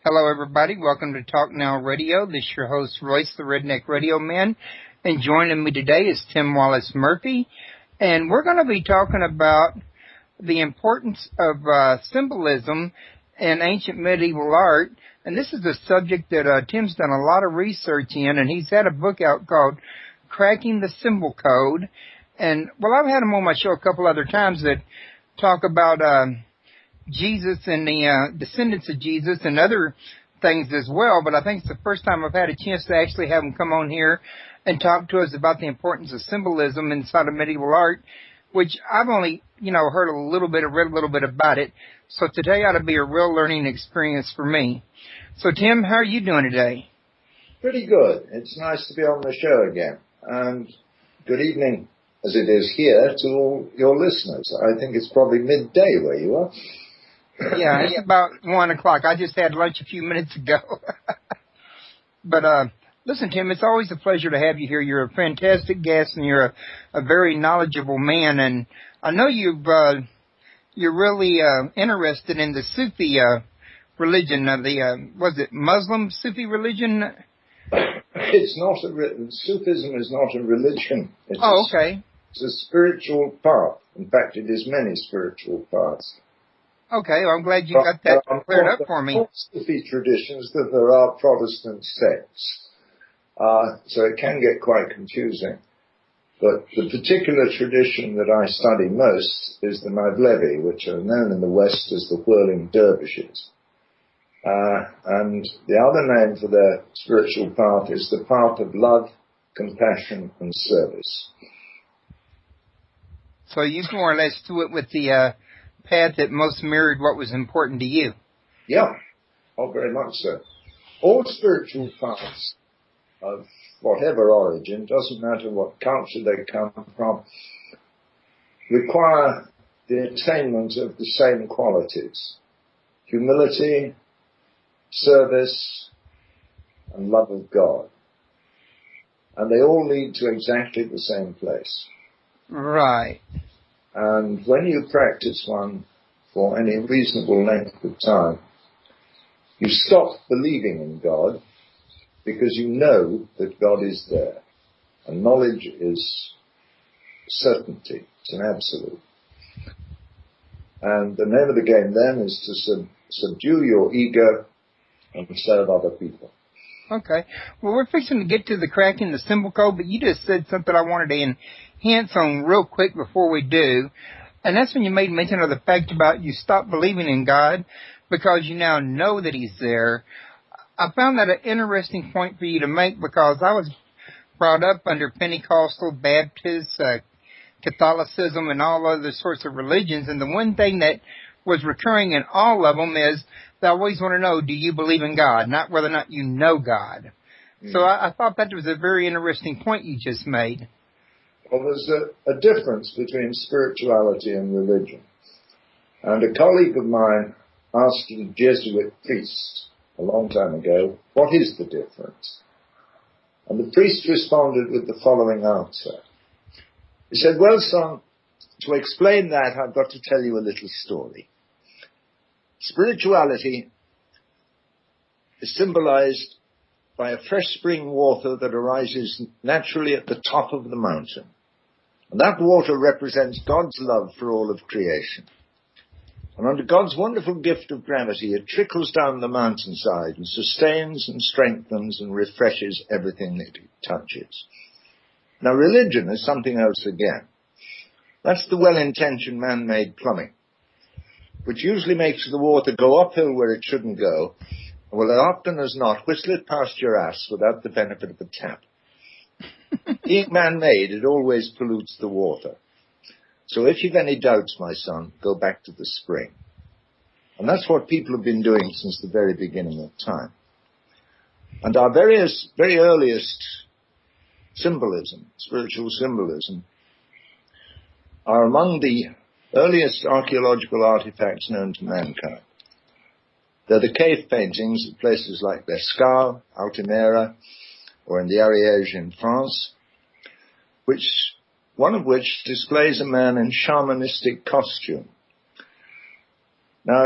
Hello, everybody. Welcome to Talk Now Radio. This is your host, Royce, the Redneck Radio Man. And joining me today is Tim Wallace Murphy. And we're going to be talking about the importance of symbolism in ancient medieval art. And this is a subject that Tim's done a lot of research in, and he's had a book out called Cracking the Symbol Code. And, well, I've had him on my show a couple other times that talk about Jesus and the descendants of Jesus and other things as well, but I think it's the first time I've had a chance to actually have him come on here and talk to us about the importance of symbolism inside of medieval art, which I've only, heard a little bit, read a little bit about it. So today ought to be a real learning experience for me. So Tim, how are you doing today? Pretty good. It's nice to be on the show again. And good evening, as it is here, to all your listeners. I think it's probably midday where you are. Yeah, it's about 1 o'clock. I just had lunch a few minutes ago. But listen, Tim, it's always a pleasure to have you here. You're a fantastic guest, and you're a very knowledgeable man. And I know you're really interested in the Sufi religion, was it Muslim Sufi religion? It's not Sufism is not a religion. Okay. It's a spiritual path. In fact, it is many spiritual paths. Okay, well, I'm glad you got that cleared up for me. Sufi traditions that there are Protestant sects, so it can get quite confusing. But the particular tradition that I study most is the Medevil, which are known in the West as the whirling dervishes. And the other name for their spiritual path is the path of love, compassion, and service. So you more or less do it with the path that most mirrored what was important to you. Yeah, very much so. All spiritual paths of whatever origin, doesn't matter what culture they come from, require the attainment of the same qualities: humility, service, and love of God. And they all lead to exactly the same place. Right. And when you practice one for any reasonable length of time, you stop believing in God because you know that God is there. And knowledge is certainty. It's an absolute. And the name of the game then is to subdue your ego and serve other people. Okay. Well, we're fixing to get to the cracking the symbol code, but you just said something I wanted to enhance on real quick before we do. And that's when you made mention of the fact about you stopped believing in God because you now know that He's there. I found that an interesting point for you to make because I was brought up under Pentecostal, Baptist, Catholicism, and all other sorts of religions. And the one thing that was recurring in all of them is they always want to know, do you believe in God? Not whether or not you know God. So I thought that was a very interesting point you just made. Well, there's a difference between spirituality and religion. And a colleague of mine asked a Jesuit priest a long time ago, what is the difference? And the priest responded with the following answer. He said, well, son, to explain that, I've got to tell you a little story. Spirituality is symbolized by a fresh spring water that arises naturally at the top of the mountain. And that water represents God's love for all of creation. And under God's wonderful gift of gravity, it trickles down the mountainside and sustains and strengthens and refreshes everything that it touches. Now, religion is something else again. That's the well-intentioned man-made plumbing, which usually makes the water go uphill where it shouldn't go, and will often as not whistle it past your ass without the benefit of a tap. Being man-made, it always pollutes the water. So if you've any doubts, my son, go back to the spring. And that's what people have been doing since the very beginning of time. And our very earliest symbolism, spiritual symbolism, are among the earliest archaeological artifacts known to mankind. They're the cave paintings at places like Lascaux, Altamira, or in the Ariège in France, one of which displays a man in shamanistic costume. Now,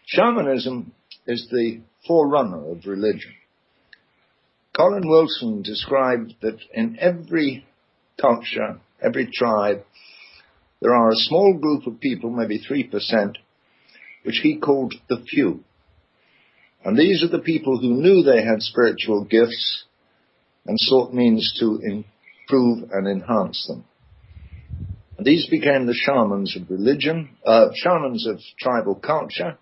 shamanism is the forerunner of religion. Colin Wilson described that in every culture, every tribe, there are a small group of people, maybe 3%, which he called the few. And these are the people who knew they had spiritual gifts and sought means to improve and enhance them. And these became the shamans of religion, shamans of tribal culture,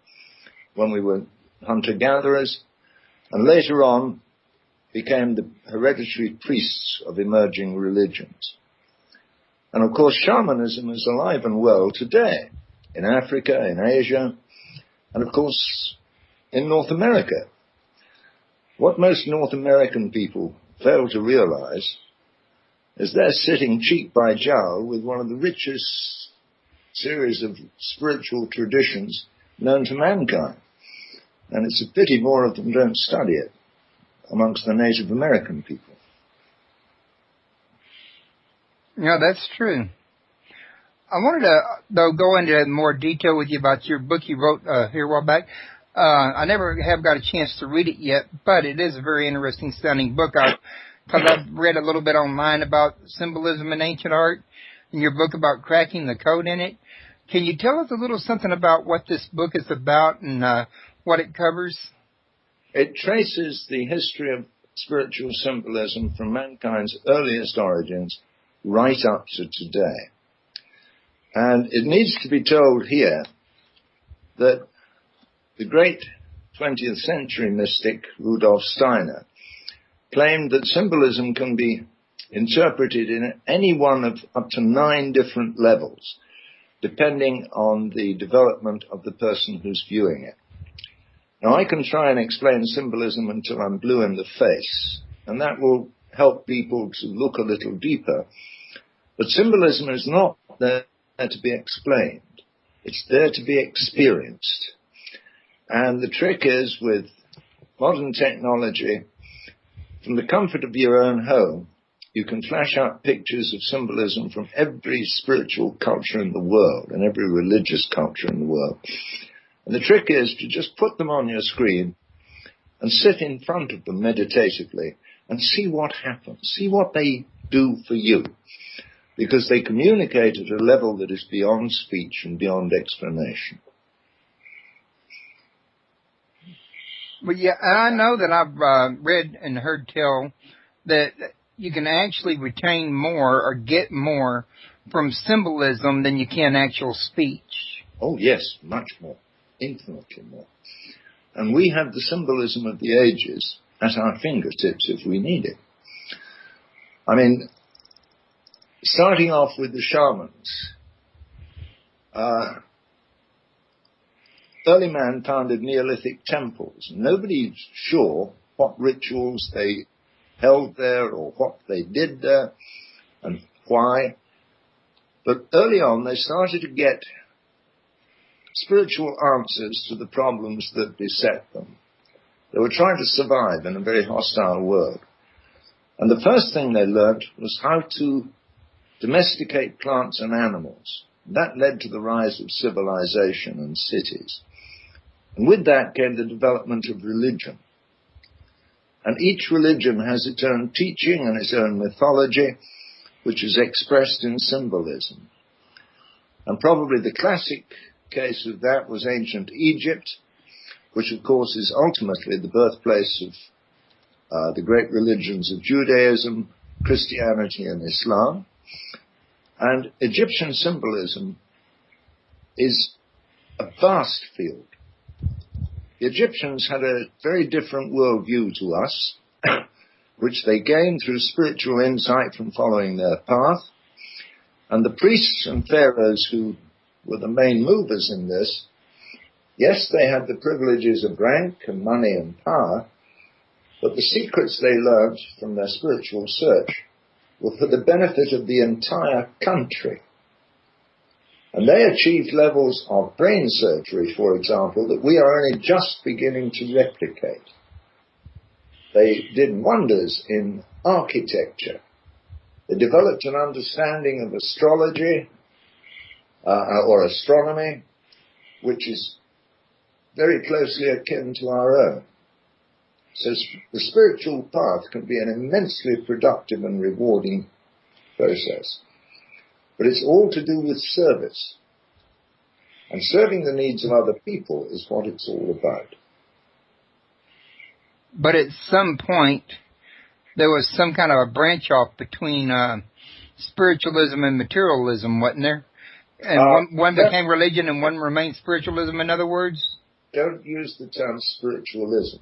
when we were hunter-gatherers, and later on became the hereditary priests of emerging religions. And of course, shamanism is alive and well today, in Africa, in Asia, and of course, in North America. What most North American people fail to realize is they're sitting cheek by jowl with one of the richest series of spiritual traditions known to mankind. And it's a pity more of them don't study it amongst the Native American people. Yeah, that's true. I wanted to, though, go into more detail with you about your book you wrote here a while back. I never have got a chance to read it yet, but it is a very interesting, stunning book. Because I've read a little bit online about symbolism in ancient art, and your book about cracking the code in it. Can you tell us a little something about what this book is about and what it covers? It traces the history of spiritual symbolism from mankind's earliest origins right up to today. And it needs to be told here that the great 20th century mystic Rudolf Steiner claimed that symbolism can be interpreted in any one of up to 9 different levels, depending on the development of the person who's viewing it. Now, I can try and explain symbolism until I'm blue in the face, and that will help people to look a little deeper. But symbolism is not there to be explained. It's there to be experienced. And the trick is, with modern technology, from the comfort of your own home, you can flash out pictures of symbolism from every spiritual culture in the world and every religious culture in the world. And the trick is to just put them on your screen and sit in front of them meditatively and see what happens, see what they do for you. Because they communicate at a level that is beyond speech and beyond explanation. Well, yeah, I know that I've read and heard tell that you can actually retain more or get more from symbolism than you can actual speech. Oh, yes, much more, infinitely more. And we have the symbolism of the ages at our fingertips if we need it. I mean, starting off with the shamans, early man founded Neolithic temples. Nobody's sure what rituals they held there or what they did there and why. But early on, they started to get spiritual answers to the problems that beset them. They were trying to survive in a very hostile world. And the first thing they learned was how to domesticate plants and animals. That led to the rise of civilization and cities. And with that came the development of religion. And each religion has its own teaching and its own mythology, which is expressed in symbolism. And probably the classic case of that was ancient Egypt, which of course is ultimately the birthplace of the great religions of Judaism, Christianity, and Islam. And Egyptian symbolism is a vast field. The Egyptians had a very different worldview to us, which they gained through spiritual insight from following their path. And the priests and pharaohs who were the main movers in this, yes, they had the privileges of rank and money and power, but the secrets they learned from their spiritual search were for the benefit of the entire country. And they achieved levels of brain surgery, for example, that we are only just beginning to replicate. They did wonders in architecture. They developed an understanding of astrology or astronomy, which is very closely akin to our own. So the spiritual path can be an immensely productive and rewarding process. But it's all to do with service. And serving the needs of other people is what it's all about. But at some point, there was some kind of a branch off between spiritualism and materialism, wasn't there? And one became religion and one remained spiritualism, in other words? Don't use the term spiritualism.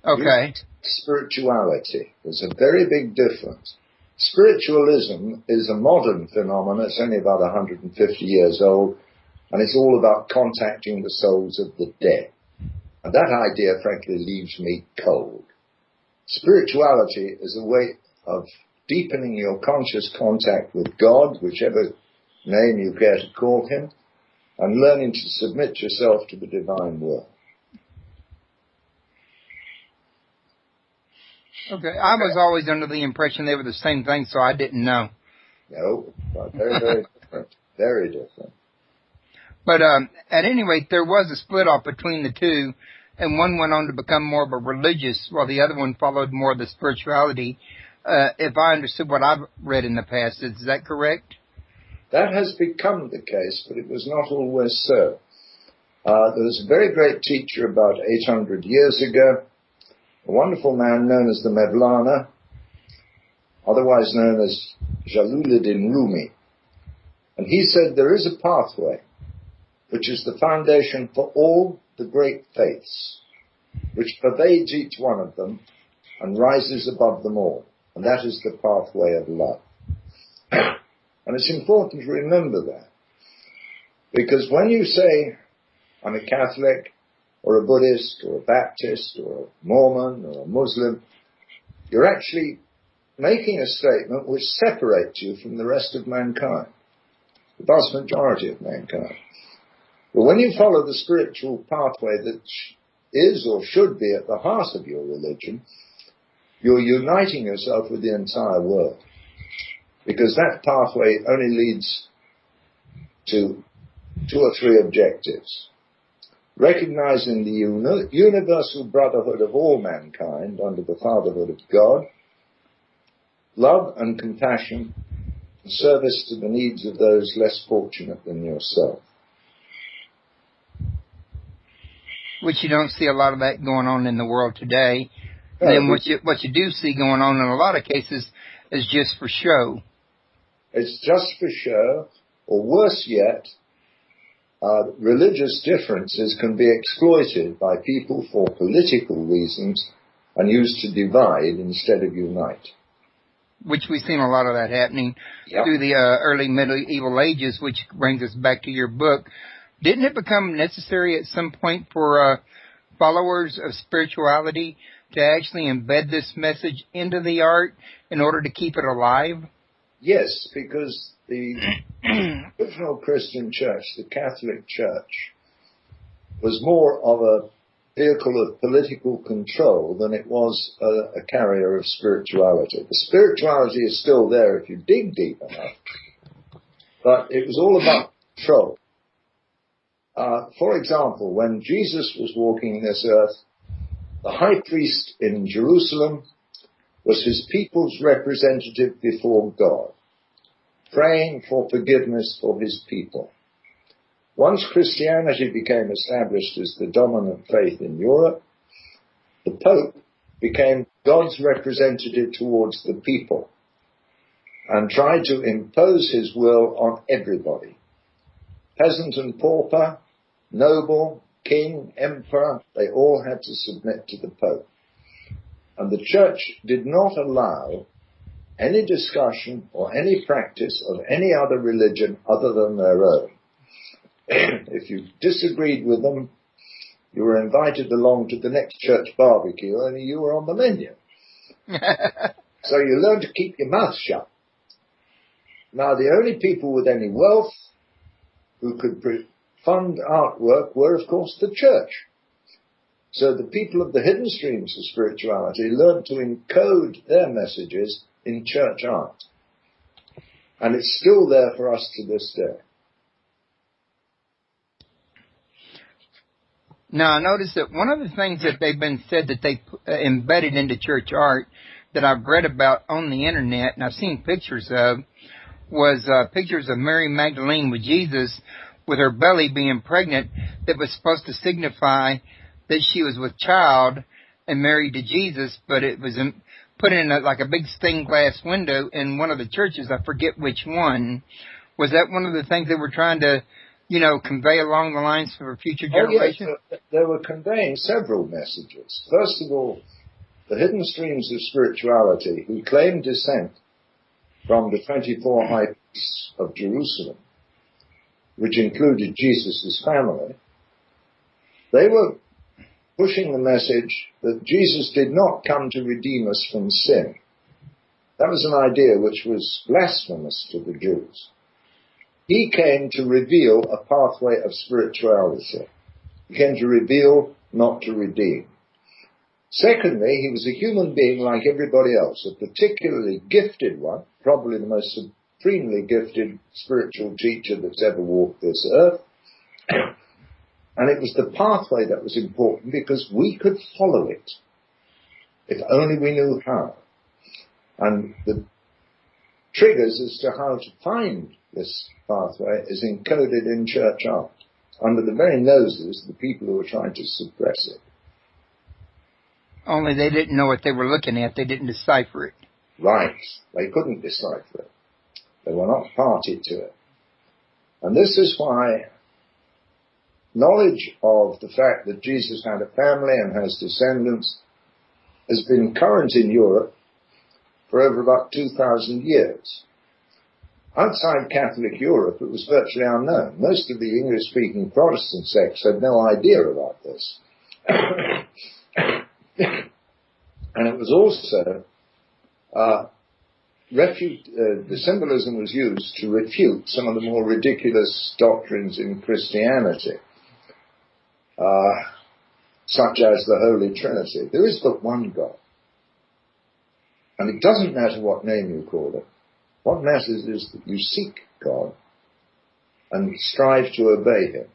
Okay. Use spirituality. There's a very big difference. Spiritualism is a modern phenomenon. It's only about 150 years old, and it's all about contacting the souls of the dead. And that idea, frankly, leaves me cold. Spirituality is a way of deepening your conscious contact with God, whichever name you care to call him, and learning to submit yourself to the divine will. Okay, I was always under the impression they were the same thing, so I didn't know. No, but very, very different. Very different. But at any rate, there was a split off between the two, and one went on to become more of a religious, while the other one followed more of the spirituality. If I understood what I've read in the past, is that correct? That has become the case, but it was not always so. There was a very great teacher about 800 years ago, a wonderful man known as the Mevlana, otherwise known as Jalaluddin Rumi. And he said there is a pathway which is the foundation for all the great faiths, which pervades each one of them and rises above them all. And that is the pathway of love. And it's important to remember that. Because when you say, I'm a Catholic, or a Buddhist, or a Baptist, or a Mormon, or a Muslim, you're actually making a statement which separates you from the rest of mankind, the vast majority of mankind. But when you follow the spiritual pathway that is or should be at the heart of your religion, you're uniting yourself with the entire world. Because that pathway only leads to 2 or 3 objectives. Recognizing the universal brotherhood of all mankind under the fatherhood of God, love and compassion, and service to the needs of those less fortunate than yourself. Which you don't see a lot of that going on in the world today. And then what you do see going on in a lot of cases is just for show. It's just for show, or worse yet, religious differences can be exploited by people for political reasons and used to divide instead of unite. Which we've seen a lot of that happening through the early medieval ages, which brings us back to your book. Didn't it become necessary at some point for followers of spirituality to actually embed this message into the art in order to keep it alive? Yes, because the original Christian church, the Catholic Church, was more of a vehicle of political control than it was a carrier of spirituality. The spirituality is still there if you dig deep enough, but it was all about control. For example, when Jesus was walking this earth, the high priest in Jerusalem was his people's representative before God, praying for forgiveness for his people. Once Christianity became established as the dominant faith in Europe, the Pope became God's representative towards the people and tried to impose his will on everybody. Peasant and pauper, noble, king, emperor, they all had to submit to the Pope. And the Church did not allow any discussion or any practice of any other religion other than their own. If you disagreed with them, you were invited along to the next church barbecue, only you were on the menu. So you learned to keep your mouth shut. Now, the only people with any wealth who could fund artwork were, of course, the church. So the people of the hidden streams of spirituality learned to encode their messages in church art. And it's still there for us to this day. Now, I noticed that one of the things that they've been said that they embedded into church art that I've read about on the internet and I've seen pictures of was pictures of Mary Magdalene with Jesus with her belly being pregnant that was supposed to signify that she was with child and married to Jesus, but it was put in like a big stained glass window in one of the churches. I forget which one. Was that one of the things they were trying to, convey along the lines for future generations? Oh, yes. They were conveying several messages. First of all, the hidden streams of spirituality who claimed descent from the 24 high priests of Jerusalem, which included Jesus' family, they were pushing the message that Jesus did not come to redeem us from sin. That was an idea which was blasphemous to the Jews. He came to reveal a pathway of spirituality. He came to reveal, not to redeem. Secondly, he was a human being like everybody else, a particularly gifted one, probably the most supremely gifted spiritual teacher that's ever walked this earth. And it was the pathway that was important because we could follow it, if only we knew how. And the triggers as to how to find this pathway is encoded in church art, under the very noses of the people who were trying to suppress it. Only they didn't know what they were looking at. They didn't decipher it. Right. They couldn't decipher it. They were not party to it. And this is why knowledge of the fact that Jesus had a family and has descendants has been current in Europe for over about 2,000 years. Outside Catholic Europe, it was virtually unknown. Most of the English-speaking Protestant sects had no idea about this. And it was also, the symbolism was used to refute some of the more ridiculous doctrines in Christianity, such as the Holy Trinity. There is but one God. And it doesn't matter what name you call it. What matters is that you seek God and strive to obey Him.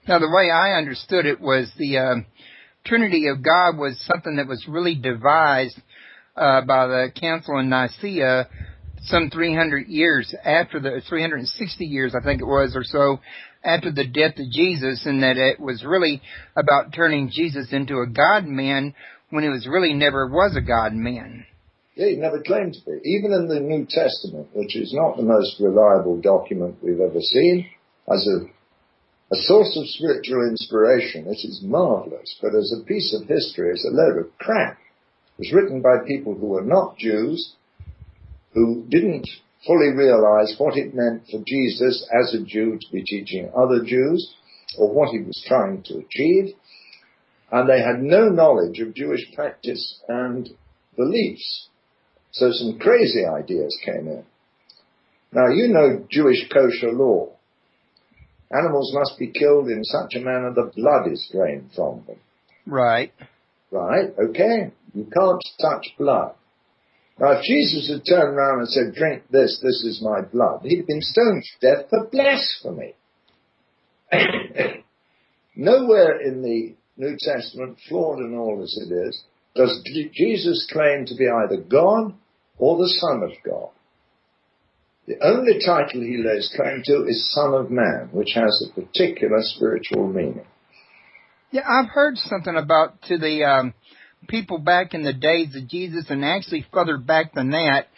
Now, the way I understood it was the Trinity of God was something that was really devised by the Council in Nicaea some 300 years after 360 years, I think it was, or so, after the death of Jesus, and that it was really about turning Jesus into a God-man when he was really never was a God-man. Yeah, he never claimed to be. Even in the New Testament, which is not the most reliable document we've ever seen, as a source of spiritual inspiration, it is marvelous, but as a piece of history, it's a load of crap. It was written by people who were not Jews, who didn't fully realize what it meant for Jesus as a Jew to be teaching other Jews, or what he was trying to achieve, and they had no knowledge of Jewish practice and beliefs. So some crazy ideas came in. Now, you know Jewish kosher law. Animals must be killed in such a manner that blood is drained from them. Right. Right, okay. You can't touch blood. Now, if Jesus had turned around and said, drink this, this is my blood, he'd have been stoned to death for blasphemy. Nowhere in the New Testament, flawed and all as it is, does Jesus claim to be either God or the Son of God. The only title he lays claim to is Son of Man, which has a particular spiritual meaning. Yeah, I've heard something about to the people back in the days of Jesus, and actually further back than that,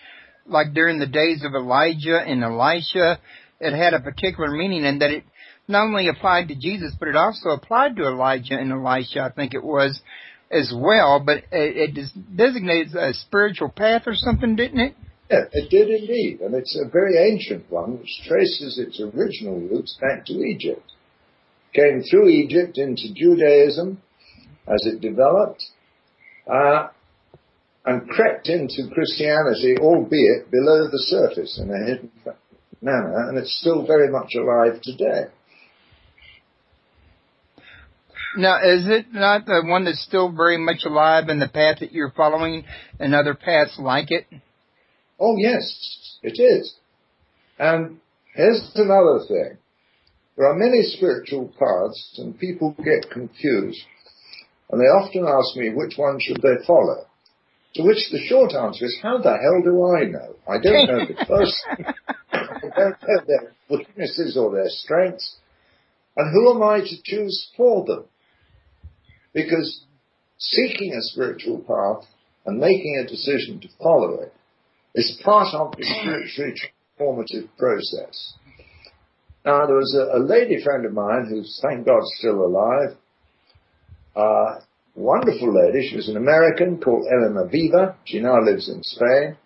like during the days of Elijah and Elisha, it had a particular meaning, and that it not only applied to Jesus, but it also applied to Elijah and Elisha, I think it was, as well, but it designates a spiritual path or something, didn't it? Yeah, it did indeed, and it's a very ancient one which traces its original roots back to Egypt. Came through Egypt into Judaism as it developed, and crept into Christianity, albeit below the surface in a hidden manner, and it's still very much alive today. Now, is it not the one that's still very much alive in the path that you're following and other paths like it? Oh, yes, it is. And here's another thing. There are many spiritual paths, and people get confused, and they often ask me which one should they follow. To which the short answer is, how the hell do I know? I don't know the person. I don't know their weaknesses or their strengths. And who am I to choose for them? Because seeking a spiritual path and making a decision to follow it is part of the spiritually transformative process. Now, there was a lady friend of mine who's, thank God, still alive. Wonderful lady. She was an American called Elena Viva. She now lives in Spain.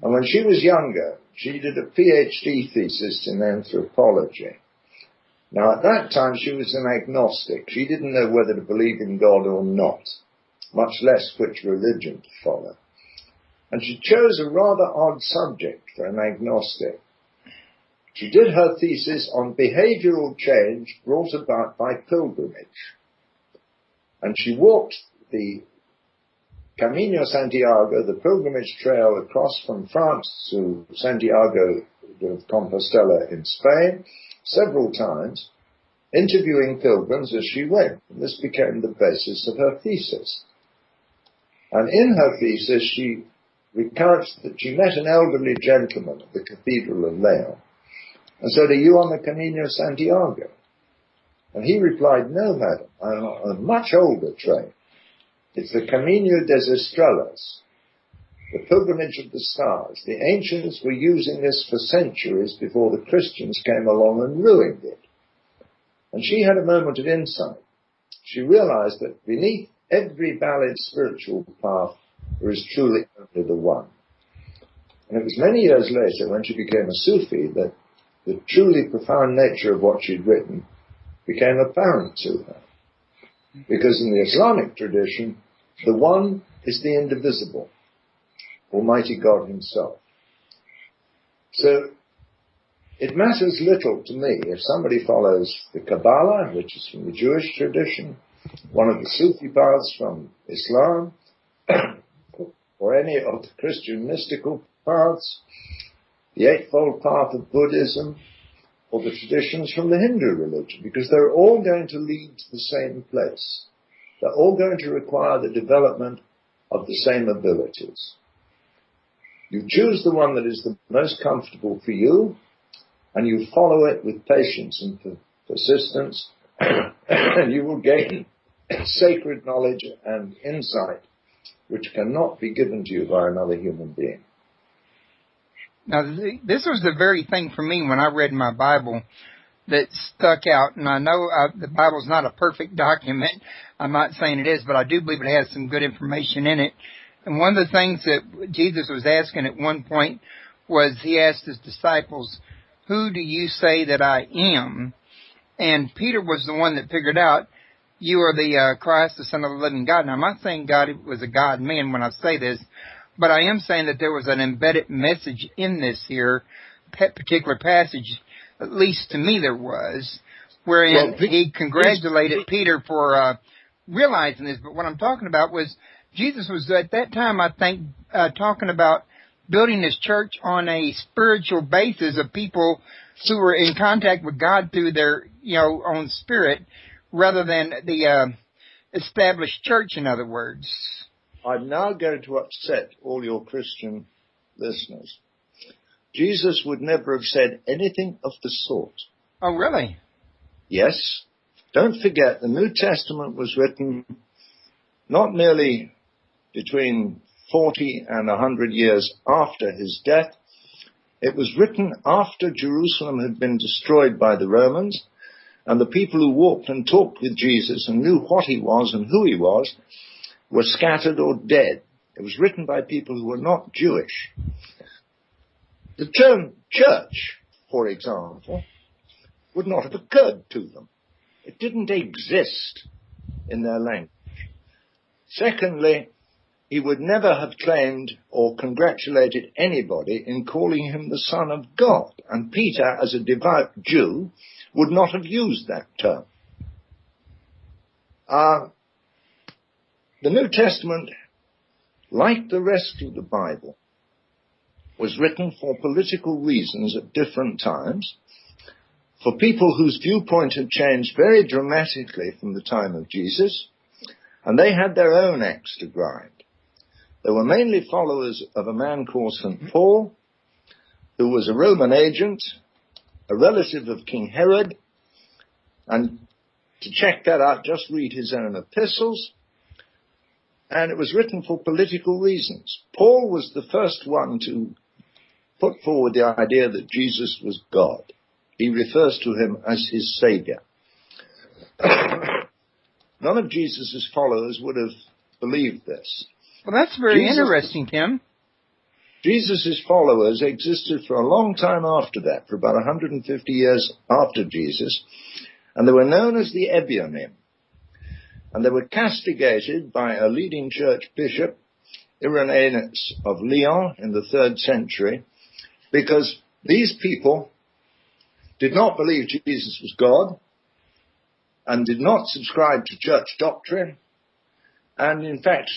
And when she was younger, she did a PhD thesis in anthropology. Now, at that time, she was an agnostic. She didn't know whether to believe in God or not, much less which religion to follow. And she chose a rather odd subject for an agnostic. She did her thesis on behavioral change brought about by pilgrimage. And she walked the Camino Santiago, the pilgrimage trail across from France to Santiago de Compostela in Spain, several times, interviewing pilgrims as she went. And this became the basis of her thesis. And in her thesis, she recounts that she met an elderly gentleman at the Cathedral of Leon and said, "Are you on the Camino Santiago?" And he replied, "No, madam, I'm on a much older train. It's the Camino des Estrellas, the pilgrimage of the stars. The ancients were using this for centuries before the Christians came along and ruined it." And she had a moment of insight. She realized that beneath every valid spiritual path, there is truly only the one. And it was many years later, when she became a Sufi, that the truly profound nature of what she'd written became apparent to her. Because in the Islamic tradition, the one is the indivisible, Almighty God himself. So it matters little to me if somebody follows the Kabbalah, which is from the Jewish tradition, one of the Sufi paths from Islam, or any of the Christian mystical paths, the Eightfold Path of Buddhism, or the traditions from the Hindu religion, because they're all going to lead to the same place. They're all going to require the development of the same abilities. You choose the one that is the most comfortable for you, and you follow it with patience and persistence, and you will gain sacred knowledge and insight which cannot be given to you by another human being. Now, this was the very thing for me when I read my Bible that stuck out. And I know the Bible's not a perfect document. I'm not saying it is, but I do believe it has some good information in it. And one of the things that Jesus was asking at one point was he asked his disciples, "Who do you say that I am?" And Peter was the one that figured out, "You are the Christ, the Son of the living God." Now, I'm not saying God was a God-man when I say this, but I am saying that there was an embedded message in this here particular passage, at least to me there was, wherein he congratulated Peter for realizing this. But what I'm talking about was Jesus was at that time, I think, talking about building his church on a spiritual basis of people who were in contact with God through their, own spirit, rather than the established church, in other words. I'm now going to upset all your Christian listeners. Jesus would never have said anything of the sort. Oh, really? Yes. Don't forget, the New Testament was written not merely between 40 and 100 years after his death. It was written after Jerusalem had been destroyed by the Romans, and the people who walked and talked with Jesus and knew what he was and who he was were scattered or dead. It was written by people who were not Jewish. The term church, for example, would not have occurred to them. It didn't exist in their language. Secondly, he would never have claimed or congratulated anybody in calling him the Son of God. And Peter, as a devout Jew, would not have used that term. The New Testament, like the rest of the Bible, was written for political reasons at different times. for people whose viewpoint had changed very dramatically from the time of Jesus, and they had their own axe to grind. They were mainly followers of a man called St. Paul, who was a Roman agent, a relative of King Herod, and to check that out, just read his own epistles, and it was written for political reasons. Paul was the first one to put forward the idea that Jesus was God. He refers to him as his Savior. None of Jesus' followers would have believed this. Well, that's very interesting, Tim. Jesus' followers existed for a long time after that, for about 150 years after Jesus, and they were known as the Ebionim. And they were castigated by a leading church bishop, Irenaeus of Lyon, in the 3rd century, because these people did not believe Jesus was God and did not subscribe to church doctrine. And in fact,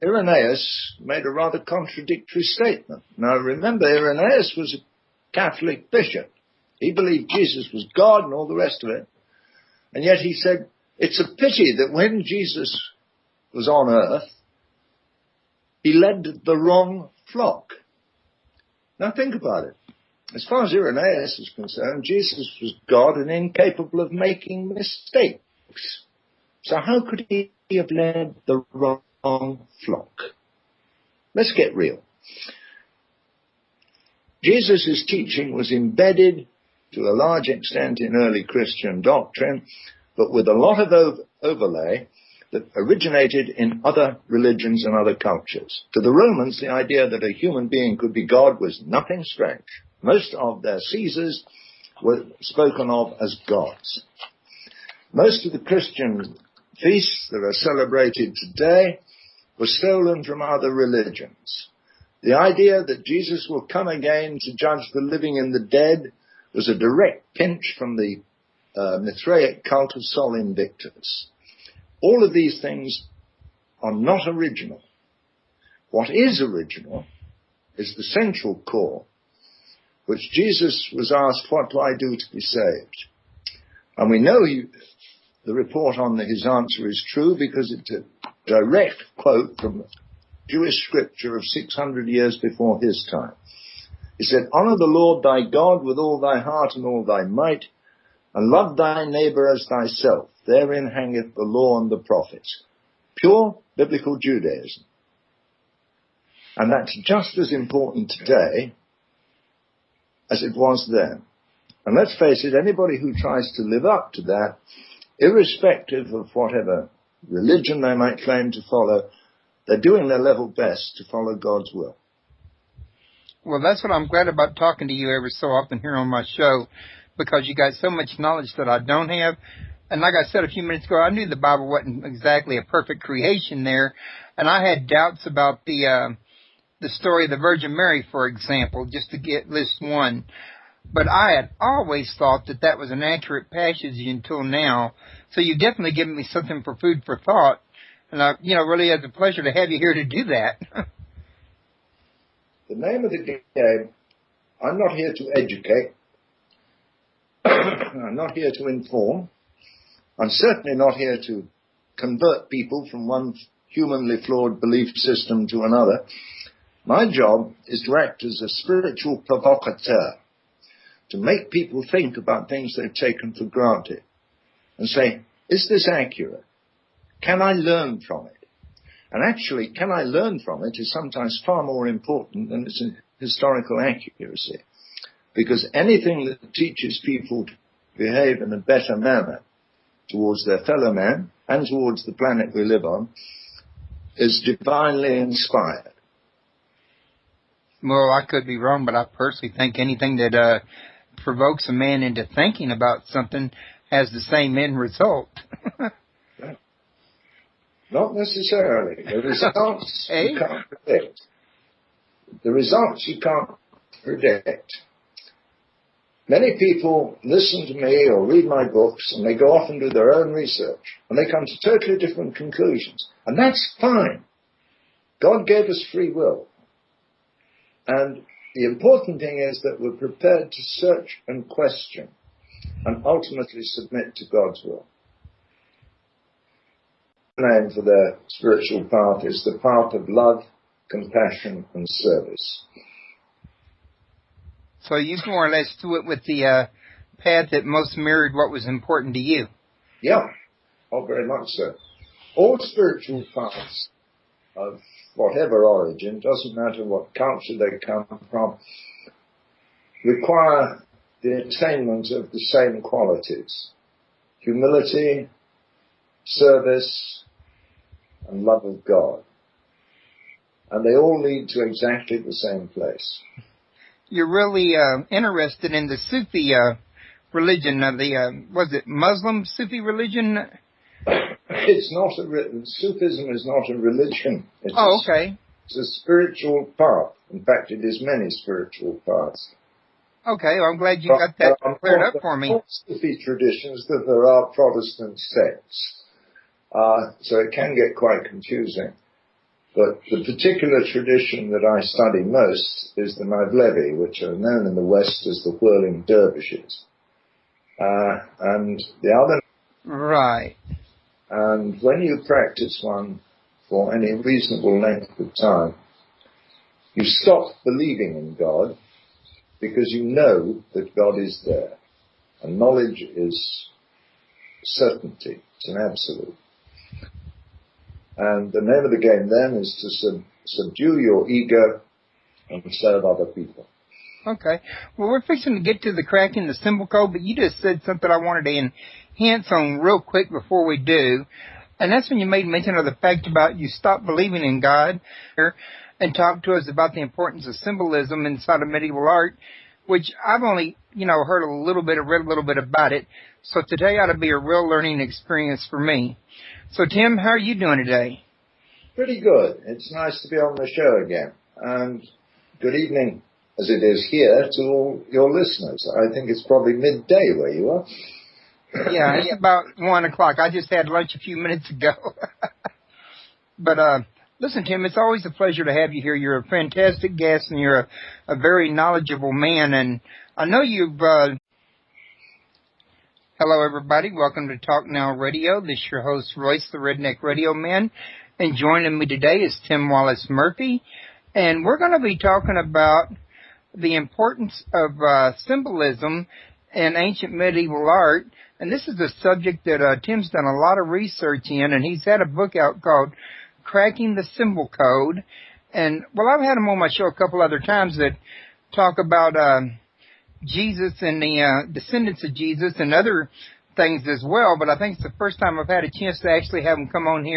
Irenaeus made a rather contradictory statement. Now remember, Irenaeus was a Catholic bishop. He believed Jesus was God and all the rest of it. And yet he said, it's a pity that when Jesus was on earth, he led the wrong flock. Now think about it. As far as Irenaeus is concerned, Jesus was God and incapable of making mistakes. So how could he have led the wrong flock? Let's get real. Jesus' teaching was embedded to a large extent in early Christian doctrine, but with a lot of overlay that originated in other religions and other cultures. To the Romans, the idea that a human being could be God was nothing strange. Most of their Caesars were spoken of as gods. Most of the Christian feasts that are celebrated today were stolen from other religions. The idea that Jesus will come again to judge the living and the dead was a direct pinch from the Mithraic cult of Sol Invictus. All of these things are not original. What is original is the central core, which Jesus was asked, what do I do to be saved? And we know the report on his answer is true because it's a direct quote from Jewish scripture of 600 years before his time. He said, honor the Lord thy God with all thy heart and all thy might, and love thy neighbor as thyself. Therein hangeth the law and the prophets. Pure biblical Judaism. And that's just as important today as it was then. And let's face it, anybody who tries to live up to that, irrespective of whatever religion they might claim to follow, they're doing their level best to follow God's will. Well, that's what I'm glad about talking to you every so often here on my show, because you got so much knowledge that I don't have. And like I said a few minutes ago, I knew the Bible wasn't exactly a perfect creation there, and I had doubts about the story of the Virgin Mary, for example, just to list one. But I had always thought that that was an accurate passage until now. So you've definitely given me something for food for thought, and I, really had the pleasure to have you here to do that. The name of the game, I'm not here to educate. I'm not here to inform. I'm certainly not here to convert people from one humanly flawed belief system to another. My job is to act as a spiritual provocateur, to make people think about things they've taken for granted and say, is this accurate? Can I learn from it? And actually, can I learn from it is sometimes far more important than its historical accuracy. Because anything that teaches people to behave in a better manner towards their fellow man and towards the planet we live on is divinely inspired. Well, I could be wrong, but I personally think anything that provokes a man into thinking about something has the same end result. Not necessarily. The results you can't predict. The results you can't predict. Many people listen to me or read my books and they go off and do their own research and they come to totally different conclusions. And that's fine. God gave us free will. And the important thing is that we're prepared to search and question. and ultimately submit to God's will. The name for their spiritual path is the path of love, compassion, and service. So you more or less do it with the path that most mirrored what was important to you. Yeah, oh, very much so. All spiritual paths of whatever origin, doesn't matter what culture they come from, require the attainment of the same qualities: humility, service, and love of God. And they all lead to exactly the same place. You're really interested in the Sufi religion, was it Muslim Sufi religion? It's not Sufism is not a religion. Okay. It's a spiritual path. In fact, it is many spiritual paths. Okay, well, I'm glad you got that cleared up for me. There are Sufi traditions that there are Protestant sects, so it can get quite confusing. But the particular tradition that I study most is the Medevil, which are known in the West as the whirling dervishes. And the other... Right. And when you practice one for any reasonable length of time, you stop believing in God because you know that God is there. And knowledge is certainty. It's an absolute. And the name of the game then is to subdue your ego and serve other people. Okay. Well, we're fixing to get to the cracking the symbol code, but you just said something I wanted to enhance on real quick before we do. And that's when you made mention of the fact about you stopped believing in God and talked to us about the importance of symbolism inside of medieval art, which I've only, heard a little bit, read a little bit about it. So today ought to be a real learning experience for me. So, Tim, how are you doing today? Pretty good. It's nice to be on the show again. And good evening, as it is here, to all your listeners. I think it's probably midday where you are. Yeah, it's about 1 o'clock. I just had lunch a few minutes ago. But listen, Tim, it's always a pleasure to have you here. You're a fantastic guest, and you're a very knowledgeable man. And I know you've... Hello, everybody. Welcome to Talk Now Radio. This is your host, Royce, the Redneck Radio Man. And joining me today is Tim Wallace Murphy. And we're going to be talking about the importance of symbolism in ancient medieval art. And this is a subject that Tim's done a lot of research in, and he's had a book out called Cracking the Symbol Code. And, well, I've had him on my show a couple other times that talk about Jesus and the descendants of Jesus and other things as well, but I think it's the first time I've had a chance to actually have him come on here